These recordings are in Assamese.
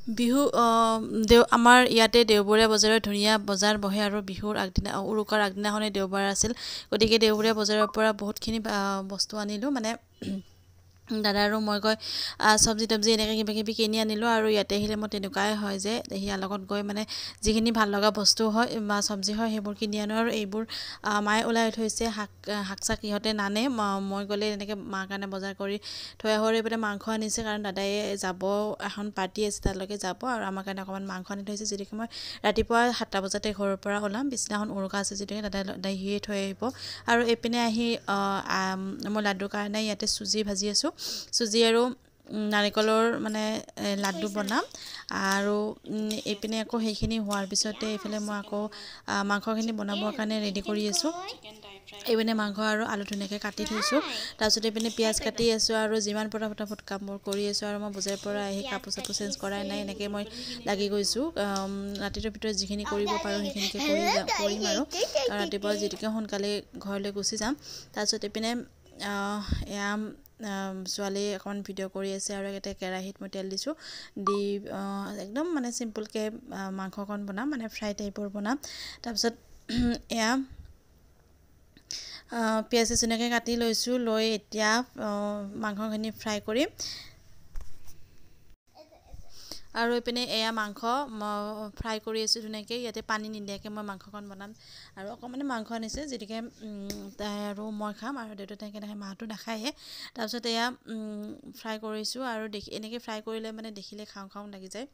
বিহু আমাৰ ইয়াতে দেওবৰীয়া বজাৰত ধুনীয়া বজাৰ বহে আৰু বিহুৰ আগদিনা উৰুকাৰ আগদিনাখনে দেওবাৰ আছিল গতিকে দেওবৰীয়া বজাৰৰ পৰা বহুতখিনি বস্তু আনিলোঁ মানে দাদা আৰু মই গৈ চব্জি তব্জি এনেকৈ কিবা কিবি কিনি আনিলোঁ আৰু ইয়াতে আহিলে মই তেনেকুৱাই হয় যে ইয়াৰ লগত গৈ মানে যিখিনি ভাল লগা বস্তু হয় বা চব্জি হয় সেইবোৰ কিনি আনো আৰু এইবোৰ মায়ে ওলাই থৈছে শাক চাক ইহঁতে নানে মই গ'লে এনেকৈ মাৰ কাৰণে বজাৰ কৰি থৈ আহোঁ আৰু এইপিনে মাংস আনিছে কাৰণ দাদাই যাব এখন পাৰ্টি আছে তালৈকে যাব আৰু আমাৰ কাৰণে অকণমান মাংস আনি থৈছে যিহেতুকে মই ৰাতিপুৱা 7টা বজাতে ঘৰৰ পৰা ওলাম পিছদিনাখন উৰুকা আছে যিহেতুকে দাদাই থৈ আহিব আৰু এইপিনে আহি মই লাডুৰ কাৰণে ইয়াতে চুজি ভাজি আছোঁ চুজি আৰু নাৰিকলৰ মানে লাডু বনাম আৰু এইপিনে আকৌ সেইখিনি হোৱাৰ পিছতে এইফালে মই আকৌ মাংসখিনি বনাবৰ কাৰণে ৰেডি কৰি আছোঁ এইপিনে মাংস আৰু আলু ধুনীয়াকৈ কাটি থৈছোঁ তাৰপিছত এইপিনে পিঁয়াজ কাটি আছোঁ আৰু যিমান ফটাফট কামবোৰ কৰি আছোঁ আৰু মই বজাৰৰ পৰা আহি কাপোৰ চাপোৰ চেঞ্জ কৰাই নাই এনেকৈ মই লাগি গৈছোঁ ৰাতিটোৰ ভিতৰত যিখিনি কৰিব পাৰোঁ সেইখিনিকে কৰিম আৰু ৰাতিপুৱা যিহেতুকে সোনকালে ঘৰলৈ গুচি যাম তাৰপিছত এইপিনে এয়া ছোৱালীয়ে অকণমান ভিডিঅ' কৰি আছে আৰু এটা কেৰাহীত মই তেল দিছোঁ দি একদম মানে চিম্পুলকৈ মাংসকণ বনাম মানে ফ্ৰাই টাইপৰ বনাম তাৰপিছত এয়া পিঁয়াজ ধুনীয়াকৈ কাটি লৈছোঁ লৈ এতিয়া মাংসখিনি ফ্ৰাই কৰিম আৰু এইপিনে এয়া মাংস ফ্ৰাই কৰি আছোঁ ধুনীয়াকৈ ইয়াতে পানী নিদিয়াকৈ মই মাংসকণ বনাম আৰু অকণমানে মাংস আনিছে যিহেতুকে তাই আৰু মই খাম আৰু দেউতা তেনেকৈ নাখায় মাহঁতো নাখায়ে তাৰপিছত এয়া ফ্ৰাই কৰিছোঁ আৰু এনেকৈ ফ্ৰাই কৰিলে মানে দেখিলে খাওঁ খাওঁ লাগি যায়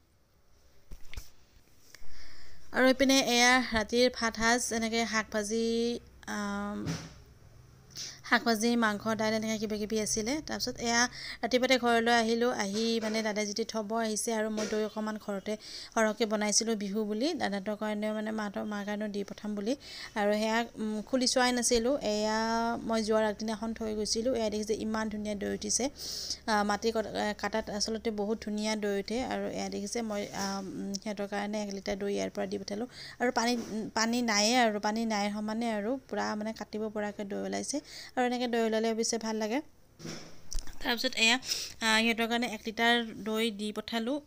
আৰু এইপিনে এয়া ৰাতিৰ ভাত সাজ এনেকৈ শাক ভাজি মাংস দাইল এনেকৈ কিবা কিবি আছিলে তাৰপিছত এয়া ৰাতিপুৱাতে ঘৰলৈ আহিলোঁ আহি মানে দাদাই যেতিয়া থ'ব আহিছে আৰু মই দৈ অকণমান ঘৰতে সৰহকৈ বনাইছিলোঁ বিহু বুলি দাদাহঁতৰ কাৰণেও মানে মাৰ কাৰণেও দি পঠাম বুলি আৰু সেয়া খুলি চোৱাই নাছিলোঁ এয়া মই যোৱাৰ আগদিনাখন থৈ গৈছিলোঁ এয়া দেখিছে ইমান ধুনীয়া দৈ উঠিছে মাটি কাটাত আচলতে বহুত ধুনীয়া দৈ উঠে আৰু এয়া দেখিছে মই সিহঁতৰ কাৰণে 1 লিটাৰ দৈ ইয়াৰ পৰা দি পঠালোঁ আৰু পানী নায়ে আৰু পানী নাই সমানে আৰু পূৰা মানে কাটিব পৰাকৈ দৈ ওলাইছে আৰু এনেকৈ দৈ ওলালে অৱশ্যে ভাল লাগে তাৰপিছত এয়া সিহঁতৰ কাৰণে 1 লিটাৰ দৈ দি পঠালোঁ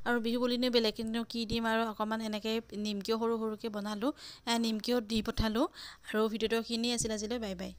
আৰু বিহু বুলিনো বেলেগনো কি দিম আৰু অকণমান এনেকৈ নিমকিও সৰু সৰুকৈ বনালোঁ নিমকিও দি পঠালোঁ আৰু ভিডিঅ'টো এইখিনিয়ে আছিল আজিলৈ বাই বাই